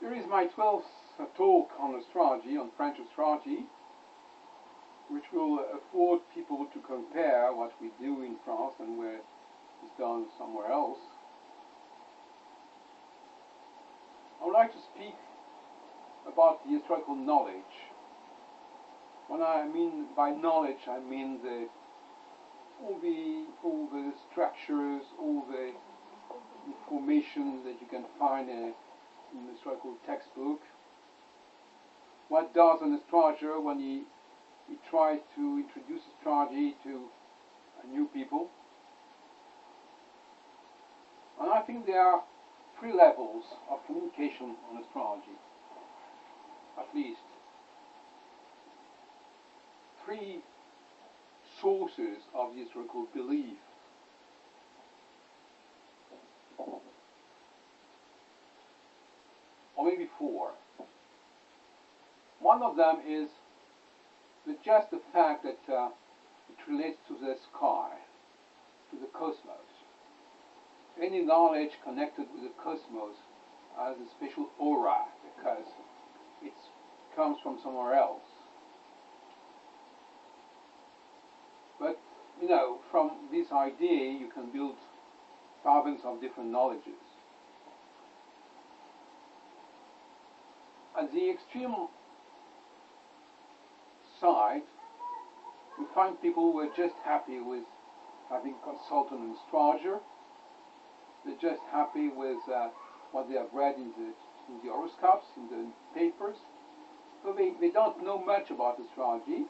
Here is my 12th talk on astrology, on French astrology, which will afford people to compare what we do in France and where it's done somewhere else. I would like to speak about the historical knowledge. When I mean by knowledge, I mean all the structures, all the information that you can find in the historical textbook. What does an astrologer when he tries to introduce astrology to new people? And I think there are 3 levels of communication on astrology, at least. 3 sources of the historical belief. Or maybe 4. One of them is just the fact that it relates to the sky, to the cosmos. Any knowledge connected with the cosmos has a special aura because it comes from somewhere else. But, from this idea you can build thousands of different knowledges. At the extreme side, we find people who are just happy with having consulted an astrologer. They're just happy with what they have read in the horoscopes, in the papers. So they don't know much about astrology.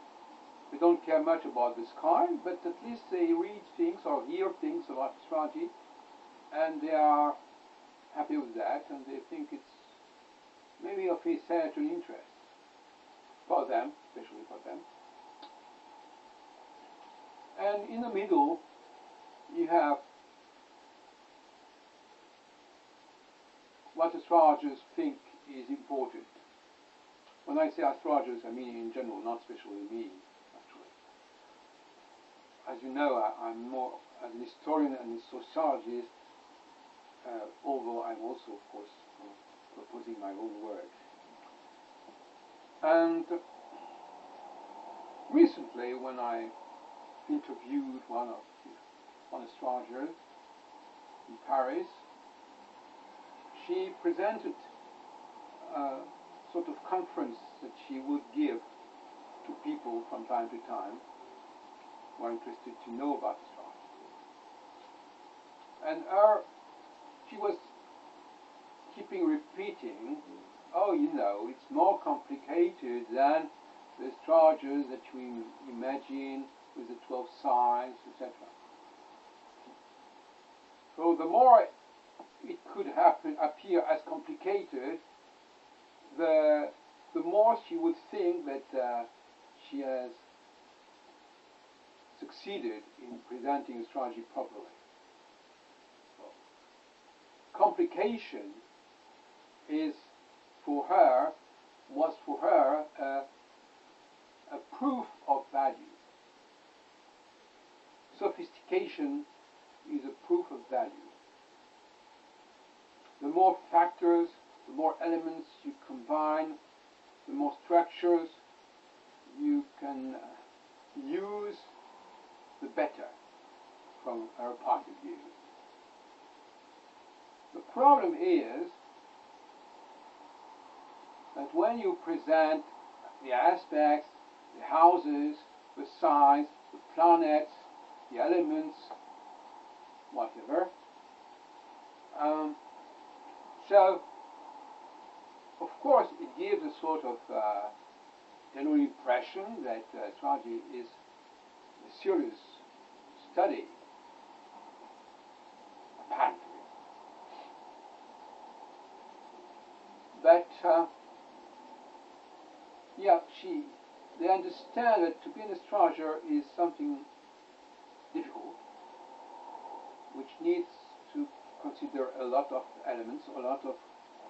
They don't care much about the sky, but at least they read things or hear things about astrology, and they are happy with that, and they think it's maybe of a certain interest for them, especially for them. And in the middle, you have what astrologers think is important. When I say astrologers, I mean in general, not especially me, actually. As you know, I'm more as an historian and a sociologist, although I'm also, of course, proposing my own work. And recently, when I interviewed one astrologer in Paris, she presented a sort of conference that she would give to people from time to time who are interested to know about astrology. And she was keeping repeating, oh, it's more complicated than the astrologers that you imagine with the 12 signs, etc. So the more it could appear as complicated, the more she would think that she has succeeded in presenting astrology properly. So, complication was for her a proof of value. Sophistication is a proof of value. The more factors, the more elements you combine, the more structures you can use, the better from her point of view. The problem is that when you present the aspects, the houses, the signs, the planets, the elements, whatever, so of course it gives a sort of general impression that astrology is a serious study, apparently. But they understand that to be an astrologer is something difficult, which needs to consider a lot of elements, a lot of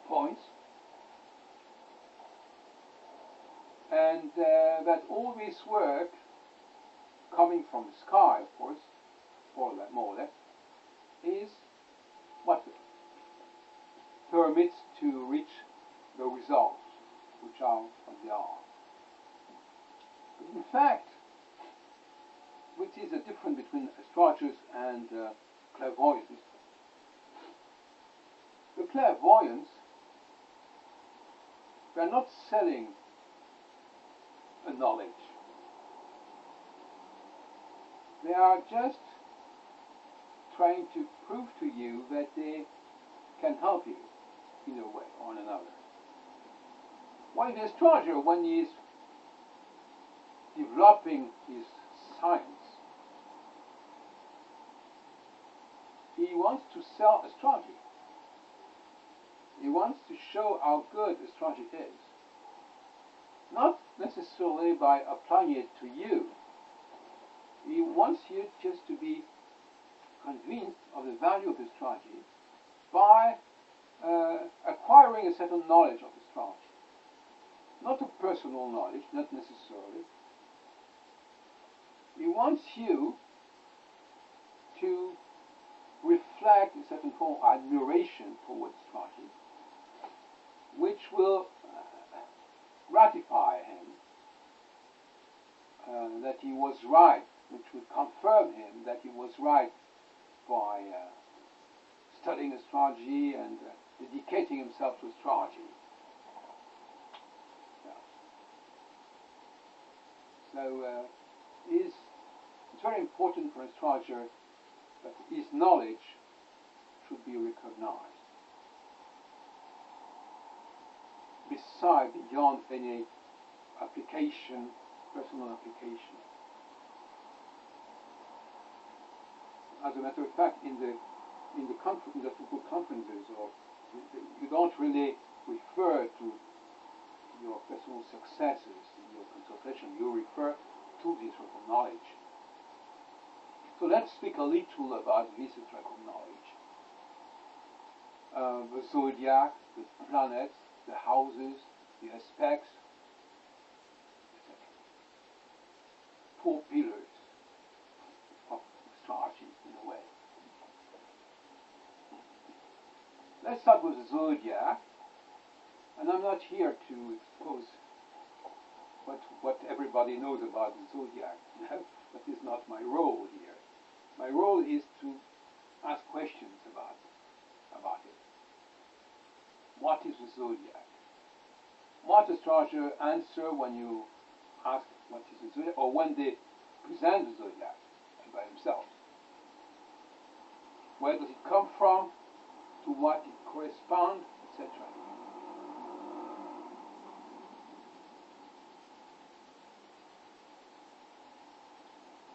points, and that all this work, coming from the sky, of course, more or less, is what permits to reach the results, which are what they are. But in fact, which is the difference between astrologers and clairvoyants? The clairvoyants, they are not selling a knowledge. They are just trying to prove to you that they can help you in a way or another. While the astrologer, when he is developing his science, he wants to sell astrology. He wants to show how good astrology is. Not necessarily by applying it to you. He wants you just to be convinced of the value of astrology by acquiring a certain knowledge of astrology. Not a personal knowledge, not necessarily. He wants you to reflect a certain form of admiration towards astrology, which will gratify him that he was right, which would confirm him that he was right by studying astrology and dedicating himself to astrology. So it's very important for an astrologer that his knowledge should be recognized. Beyond any application, personal application. As a matter of fact, in the football conferences, you don't really refer to your personal successes in your consultation. You refer to this sort of knowledge. So let's speak a little about this sort of knowledge. The zodiac, the planets, the houses, the aspects, etc. 4 pillars of astrology in a way. Let's start with the zodiac, and I'm not here to expose what everybody knows about the zodiac. That is not my role here. My role is to ask questions about it. What is the zodiac? What astrologer answer when you ask what is the zodiac, or when they present the zodiac by themselves? Where does it come from? To what it corresponds, etc.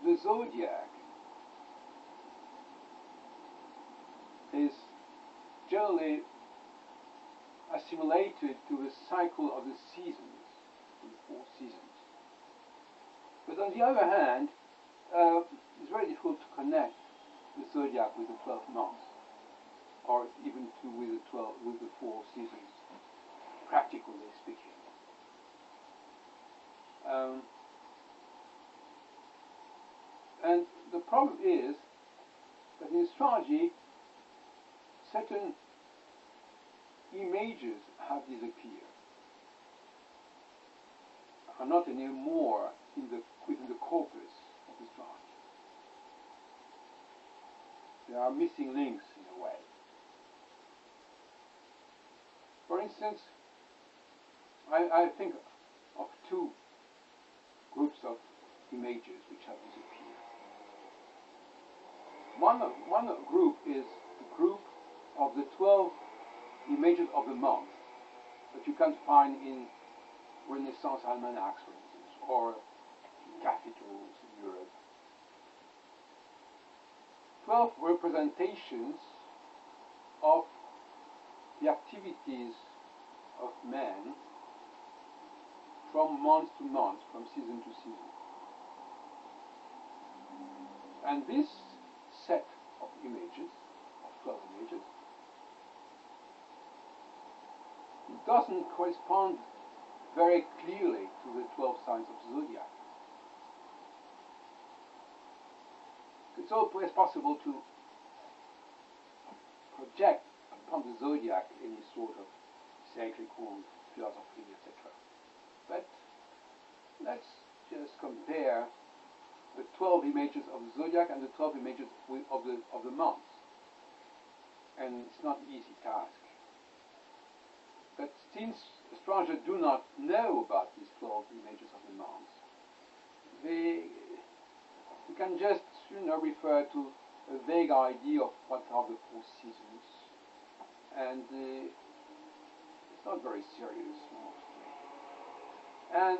The zodiac is generally assimilated to the cycle of the seasons, the 4 seasons. But on the other hand, it's very difficult to connect the zodiac with the 12 months, or even with the 4 seasons, practically speaking. And the problem is that in astrology, certain images have disappeared, are not anymore within the corpus of astrology. There are missing links in a way. For instance, I think of 2 groups of images which have disappeared. One group is the group of the 12 images of the month that you can find in Renaissance almanacs, for instance, or cathedrals in Europe. 12 representations of the activities of man from month to month, from season to season. And this set of images, of 12 images, it doesn't correspond very clearly to the 12 signs of the zodiac. It's always possible to project upon the zodiac any sort of sacred philosophy, etc. But let's just compare the 12 images of the zodiac and the 12 images of the months. And it's not an easy task. But since astrologers do not know about these 12 images of the months, we can just refer to a vague idea of what are the 4 seasons, and it's not very serious mostly. And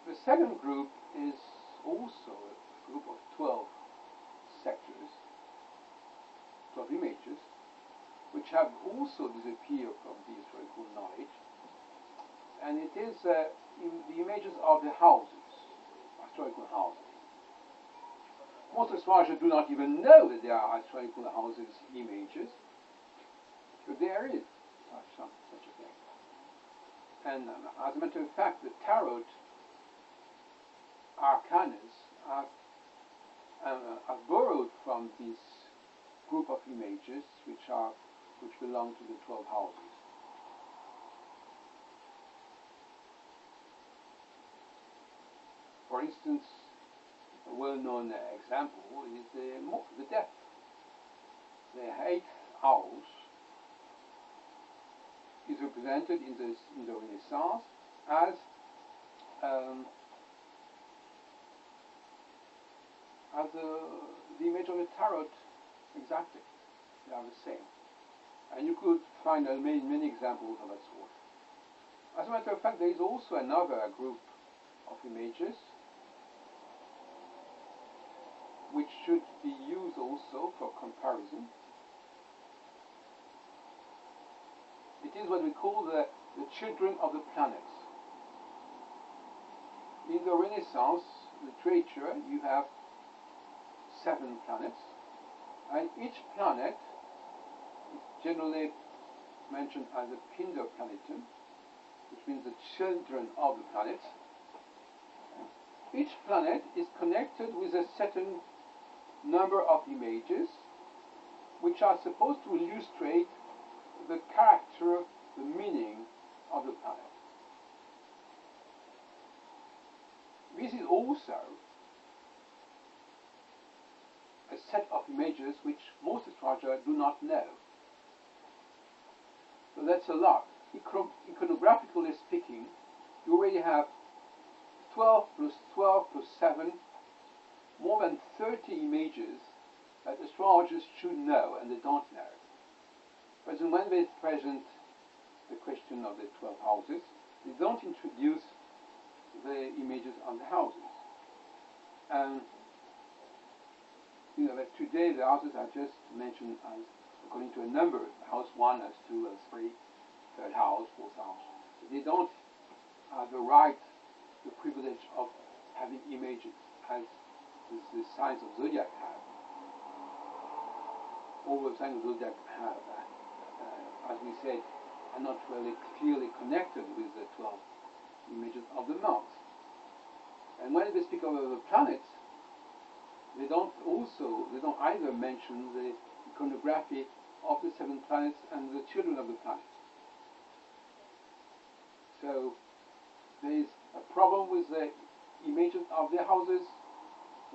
the second group is also a group of 12 sectors, 12 images, which have also disappeared from the historical knowledge, and it is in the images of the houses, astrological houses. Most astrologers do not even know that there are astrological houses images, but there is such a thing. And as a matter of fact, the tarot arcanas are borrowed from this group of images which belong to the 12 houses. For instance, a well-known example is the death. The 8th house is represented in the Renaissance as the image of the tarot exactly. They are the same. And you could find many examples of that sort. As a matter of fact, there is also another group of images which should be used also for comparison. It is what we call the children of the planets. In the Renaissance literature, you have 7 planets, and each planet is generally mentioned as a Pinder planetum, which means the children of the planets. Each planet is connected with a certain number of images which are supposed to illustrate the character, the meaning of the planet. This is also a set of images which most astrologers do not know. So that's a lot. Iconographically speaking, you already have 12 plus 12 plus 7, more than 30 images that astrologers should know and they don't know. But when they present the question of the 12 houses, they don't introduce the images of the houses. That today the houses are just mentioned as according to a number, house 1, house 2, house 3, third house, fourth house. They don't have the right, the privilege of having images as the signs of zodiac have. All the signs of zodiac have, as we said, are not really clearly connected with the 12 images of the months. And when they speak of the planets, they don't either mention the iconography of the 7 planets and the children of the planets. So there is a problem with the images of the houses,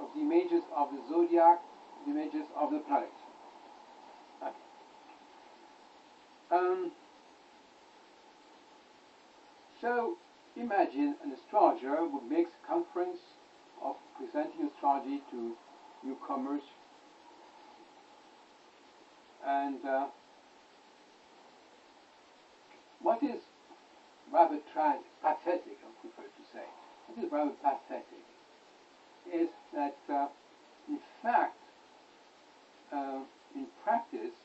of the images of the zodiac, the images of the planets. Okay. So imagine an astrologer who makes a conference of presenting astrology to newcomers, and what is rather pathetic, I prefer to say, what is rather pathetic is that in fact, in practice,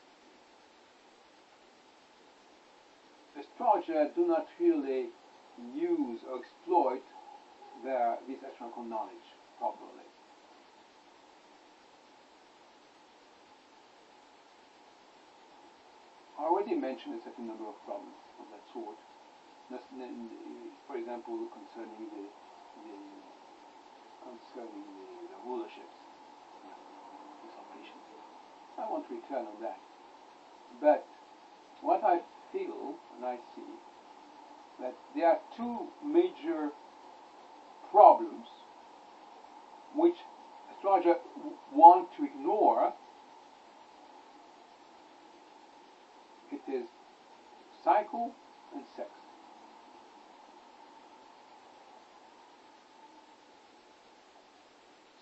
astrologers do not really use or exploit this astrological knowledge properly. I already mentioned a certain number of problems of that sort. For example, concerning the rulerships, I won't return on that. But what I feel and I see that there are two major problems which astrologers want to ignore. It is cycle and sex.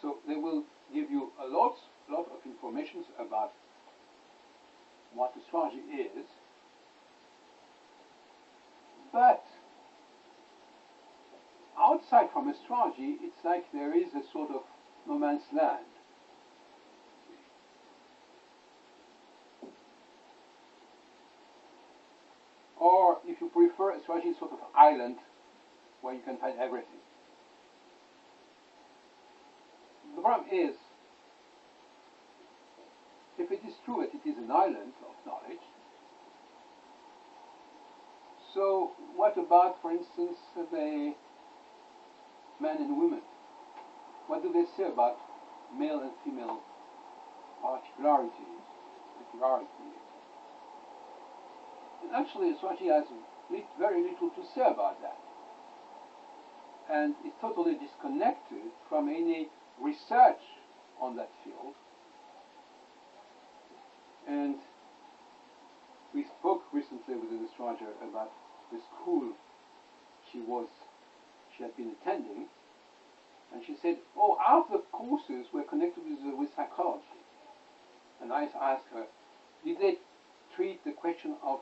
So they will give you a lot of information about what astrology is, but outside from astrology, it's like there is a sort of no man's land. Or, if you prefer, astrology is sort of island where you can find everything. The problem is, if it is true that it is an island of knowledge, so what about, for instance, the men and women? What do they say about male and female particularities? And actually, astrology has very little to say about that. And it's totally disconnected from any research on that field. And we spoke recently with an astrologer about the school she had been attending, and she said, "Oh, half the courses were connected with psychology." And I asked her, "Did they treat the question of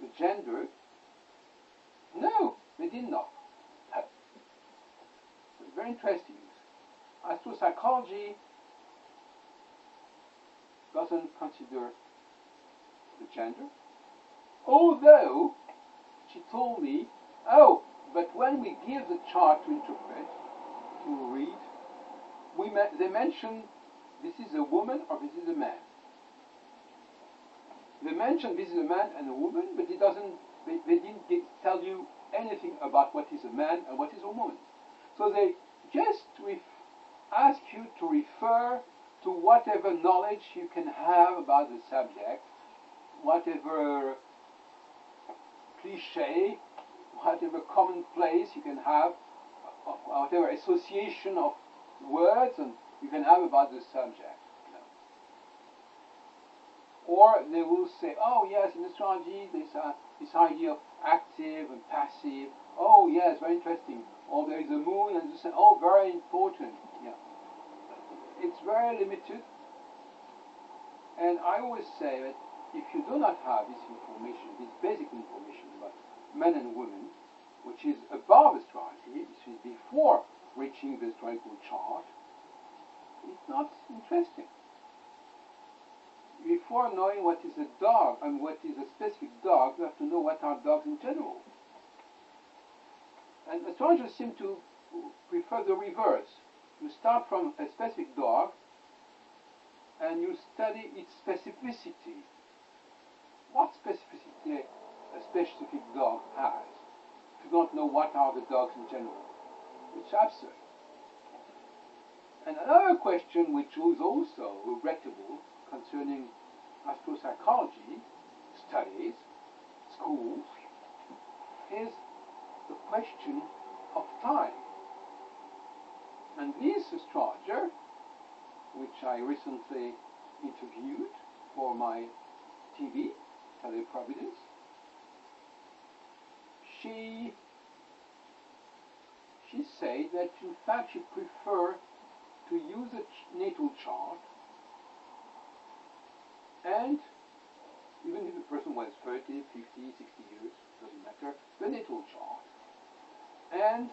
the gender?" No, they did not. It's very interesting. Astropsychology doesn't consider the gender, although she told me, "Oh, but when we give the chart to interpret, to read, they mention this is a woman or this is a man. They mention this is a man and a woman, but they didn't tell you anything about what is a man and what is a woman. So they just ask you to refer to whatever knowledge you can have about the subject, whatever cliché, whatever commonplace you can have, whatever association of words and you can have about the subject. Or they will say, "Oh yes, in astrology there's this idea of active and passive. Oh yes, very interesting. Or there is a moon and this, oh, very important." Yeah. It's very limited. And I always say that if you do not have this information, this basic information about men and women, which is above astrology, this is before reaching the astrological chart, it's not interesting. Before knowing what is a dog and what is a specific dog, you have to know what are dogs in general. And astrologers seem to prefer the reverse. You start from a specific dog and you study its specificity. What specificity a specific dog has, if you don't know what are the dogs in general? It's absurd. And another question which is also regrettable concerning astropsychology studies, schools, is the question of time. And this astrologer, which I recently interviewed for my TV, Providence, she said that in fact she preferred to use a natal chart, and even if the person was 30, 50, 60 years, doesn't matter, the natal chart. And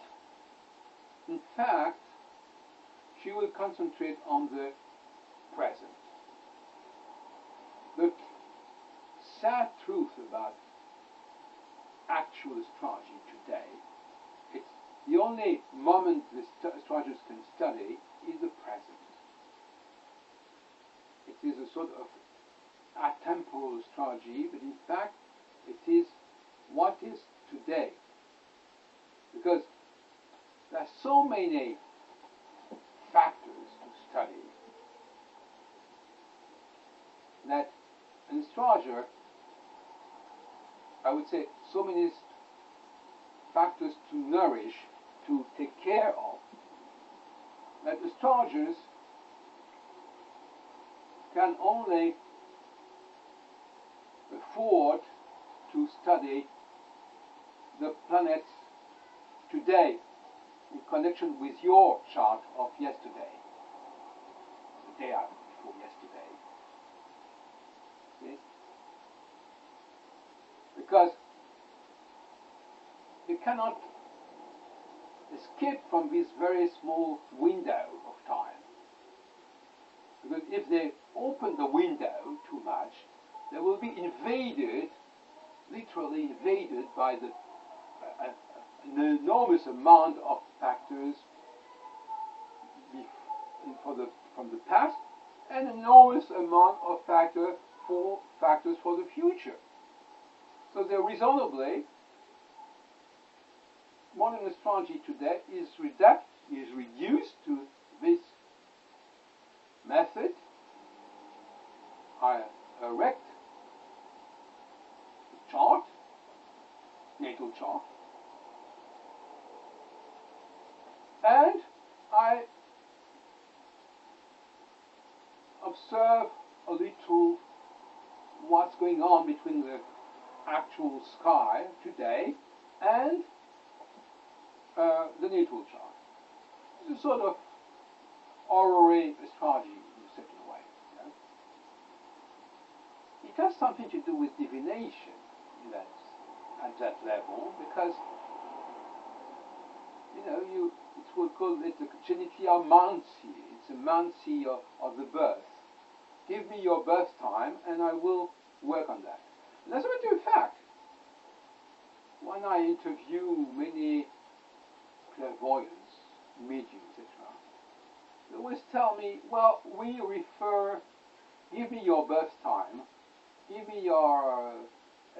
in fact, she will concentrate on the present. The sad truth about actual astrology today, it's the only moment the astrologers can study is the present. It is a sort of atemporal astrology, but in fact it is what is today. Because there are so many factors to study that an astrologer, I would say, so many factors to nourish, to take care of, that astrologers can only afford to study the planets today in connection with your chart of yesterday, the day before yesterday. See? Because you cannot escape from this very small window of time. Because if they open the window too much, they will be invaded, literally invaded by an enormous amount of factors from the past, and an enormous amount of factors for the future. So they reasonably, modern astrology today is reduced to this method. I erect a chart, natal chart, and I observe a little what's going on between the actual sky today and the natal chart. It's a sort of horary astrology in a certain way. You know? It has something to do with divination at that level, because we call it the genitia mansi. It's a mansi of the birth. Give me your birth time and I will work on that. And as a matter of fact, when I interview many clairvoyants, mediums, etc., they always tell me, well, we refer, give me your birth time, give me your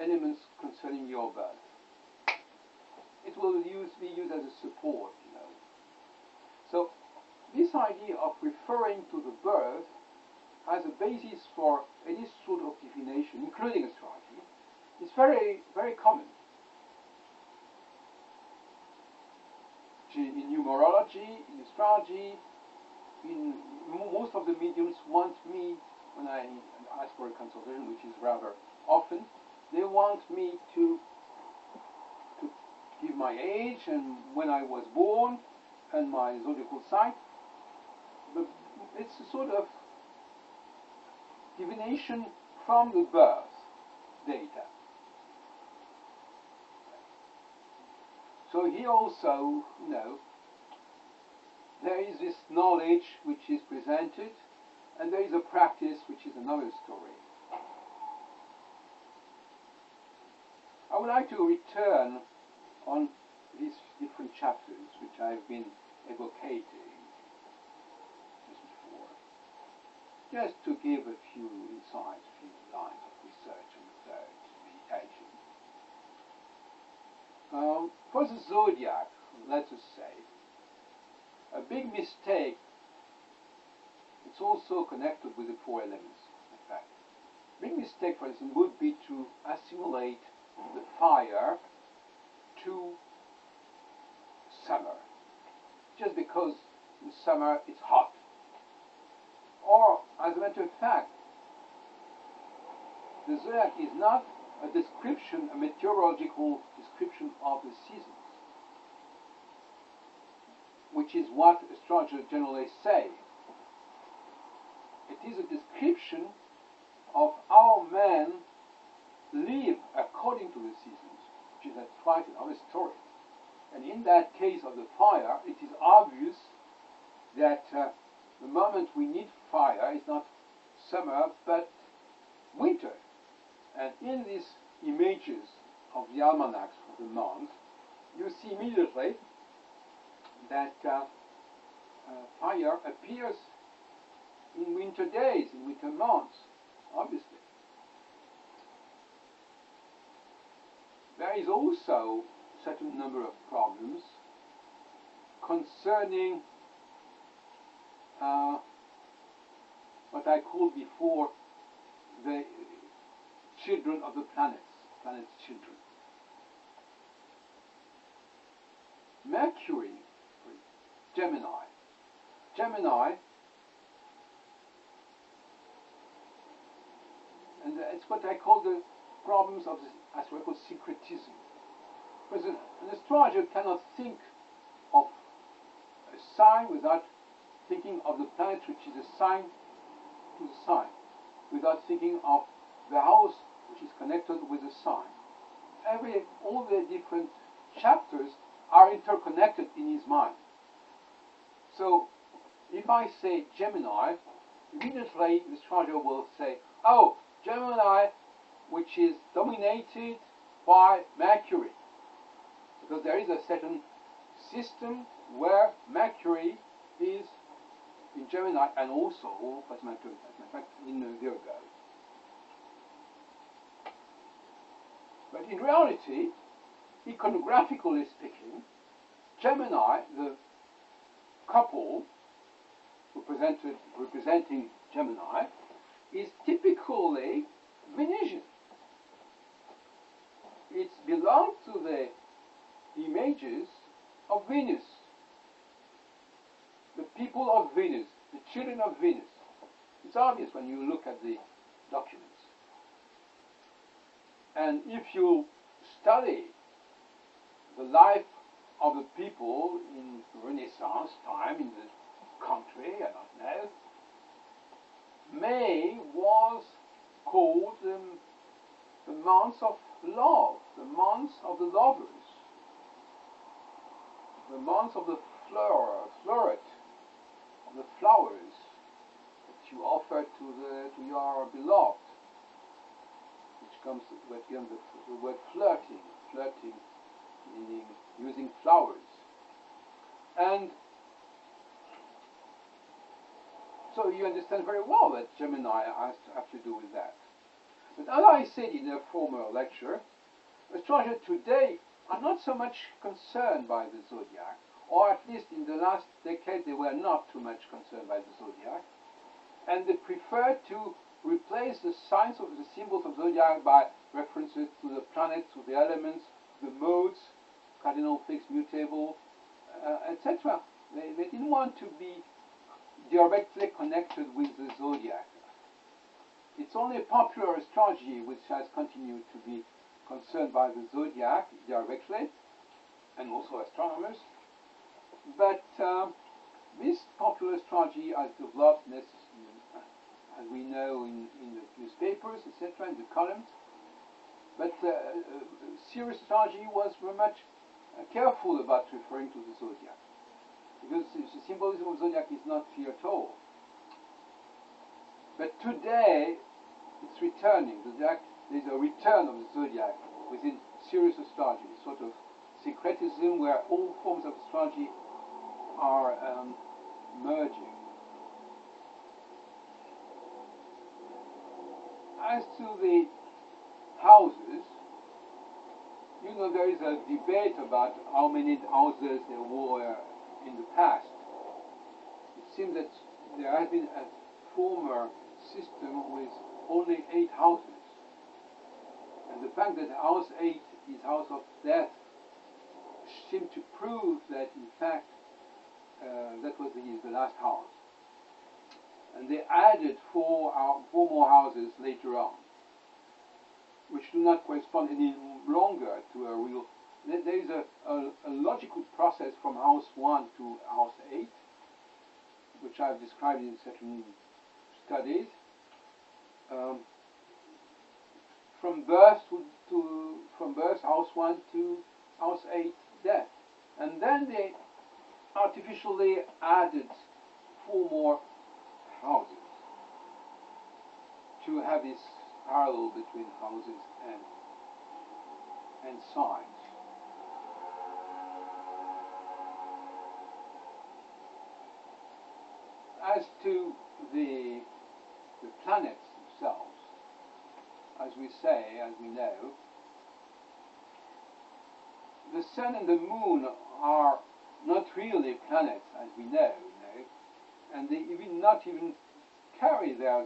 elements concerning your birth. It will be used as a support, you know. So this idea of referring to the birth as a basis for any sort of divination, including astrology, is very, very common. In numerology, in astrology, most of the mediums want me, when I ask for a consultation, which is rather often, they want me to give my age and when I was born and my zodiacal sign. But it's a sort of divination from the birth data. So here also, there is this knowledge which is presented, and there is a practice which is another story. I would like to return on these different chapters which I've been evocating just before, just to give a few insights, a few lines of research on the third meditation. For the zodiac, let us say, a big mistake, it's also connected with the four elements, in fact. A big mistake, for instance, would be to assimilate the fire to summer, just because in summer it's hot. Or, as a matter of fact, the zodiac is not a description, a meteorological description of the seasons, which is what astrologers generally say. It is a description of how men live according to the seasons, which is quite another story. And in that case of the fire, it is obvious that the moment we need fire is not summer, but winter. And in these images of the almanacs for the months, you see immediately that fire appears in winter days, in winter months, obviously. There is also a certain number of problems concerning what I called before the children of the planets children. Mercury, Gemini. Gemini, and it's what I call the problems of the astrological syncretism. Because an astrologer cannot think of a sign without thinking of the planet which is a sign to the sign, without thinking of the house which is connected with the sign. All the different chapters are interconnected in his mind. So, if I say Gemini, immediately the astrologer will say, oh, Gemini, which is dominated by Mercury. Because there is a certain system where Mercury is in Gemini and also, as a matter of fact, in Virgo. But in reality, iconographically speaking, Gemini, the couple representing Gemini, is typically Venusian. It belongs to the images of Venus, the people of Venus, the children of Venus. It's obvious when you look at the documents. And if you study the life of the people in Renaissance time, in the country, I don't know, May was called the month of love, the month of the lovers, the month of the floweret, of the flowers that you offer to your beloved, which comes again the word flirting, meaning using flowers. And so you understand very well that Gemini has to have to do with that. But as I said in a former lecture, astrologers today are not so much concerned by the zodiac, or at least in the last decade they were not too much concerned by the zodiac, and they prefer to replace the signs of the symbols of zodiac by references to the planets, to the elements, the modes, cardinal, fixed, mutable, etc. They didn't want to be directly connected with the zodiac. It's only popular astrology which has continued to be concerned by the zodiac directly, and also astronomers. But this popular astrology has developed, as we know, in the newspapers, etc., in the columns. But serious astrology was very much careful about referring to the zodiac, because the symbolism of zodiac is not clear at all. But today, it's returning. There's a return of the zodiac within serious astrology, a sort of syncretism where all forms of astrology are merging. As to the houses, you know, there is a debate about how many houses there were in the past. It seems that there has been a former system with only 8 houses. And the fact that house 8 is house of death seemed to prove that, in fact, that was the last house. And they added 4 more houses later on, which do not correspond any longer to a real... There is a logical process from house 1 to house 8, which I've described in certain studies. From birth house 1 to house 8, death. And then they artificially added 4 more houses to have this parallel between houses and signs. As to the planets themselves, as we say, as we know, the sun and the moon are not really planets, as we know, and they not even carry their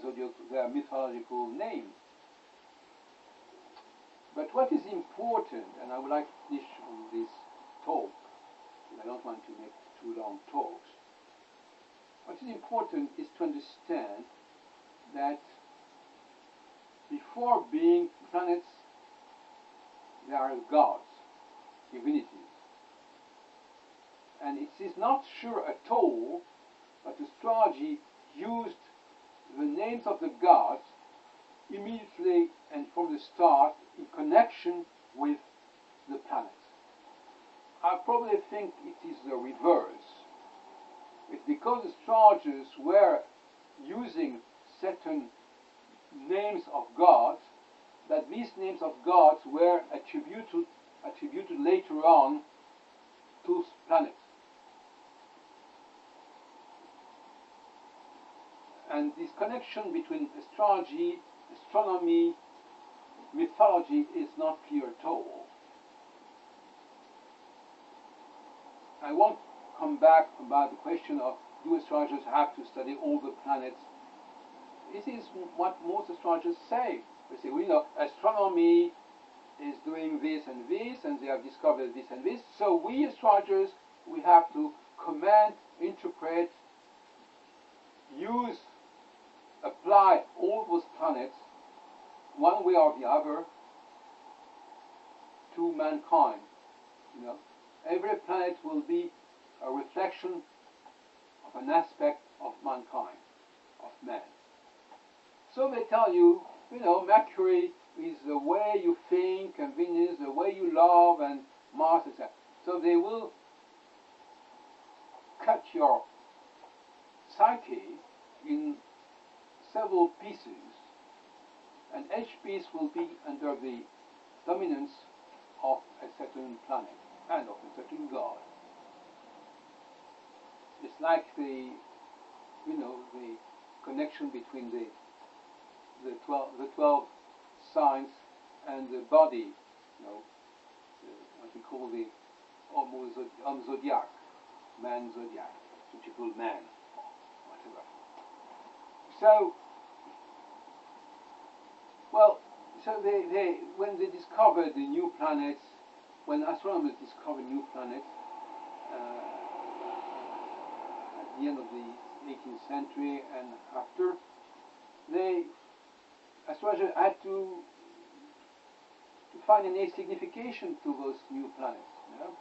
mythological name. But what is important, and I would like to finish on this talk I don't want to make too long talks. What is important is to understand that before being planets, they are gods, divinities. And it is not sure at all that astrology used the names of the gods immediately and from the start in connection with the planets. I probably think it is the reverse. It's because astrologers were using certain names of gods that these names of gods were attributed later on to planets. And this connection between astrology, astronomy, mythology is not clear at all. I won't come back about the question of do astrologers have to study all the planets. It is what most astrologers say. They say, well, you know, astronomy is doing this, and they have discovered this and this. So we astrologers, we have to comment, interpret, use, apply all those planets, one way or the other, to mankind. You know, every planet will be a reflection of an aspect of mankind, of man. So they tell you, you know, Mercury is the way you think, and Venus the way you love, and Mars is that. So they will cut your psyche in several pieces, and each piece will be under the dominance of a certain planet and of a certain god. It's like the, you know, the connection between the 12 signs and the body, you know, what we call the Homo zodiac, man zodiac, which you call man, or whatever. So, well, so they when they discovered the new planets, when astronomers discovered new planets at the end of the 18th century and after, astrologers had to find any signification to those new planets. You know?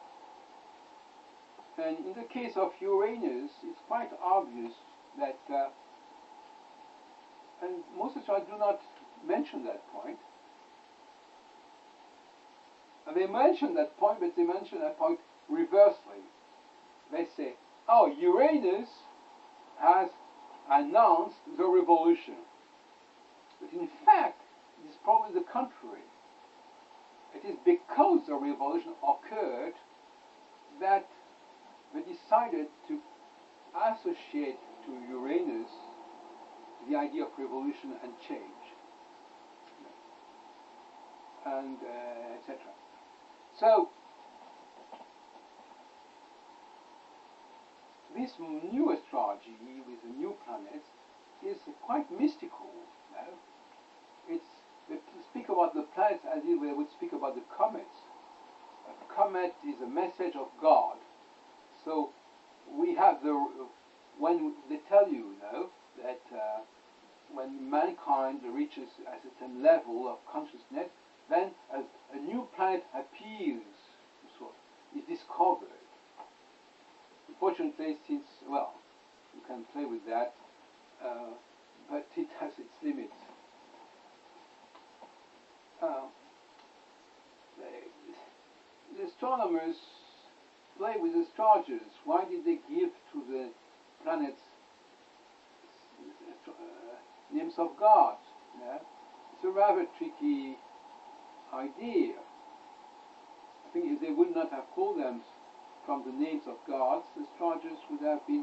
And in the case of Uranus, it's quite obvious that, and most astrologers do not mention that point. And they mention that point, but they mention that point reversely. They say, oh, Uranus has announced the revolution. But in fact, it is probably the contrary. It is because the revolution occurred that they decided to associate to Uranus the idea of revolution and change, and etc. So, this new astrology with the new planets is quite mystical. They speak about the planets as if they would speak about the comets. A comet is a message of God. So we have when they tell you, that when mankind reaches a certain level of consciousness, then a new planet appears, is discovered. Unfortunately, since, well, you can play with that, but it has its limits. The astronomers play with astrologers. Why did they give to the planets names of gods? Yeah? It's a rather tricky idea. I think if they would not have called them from the names of gods, the astrologers would have been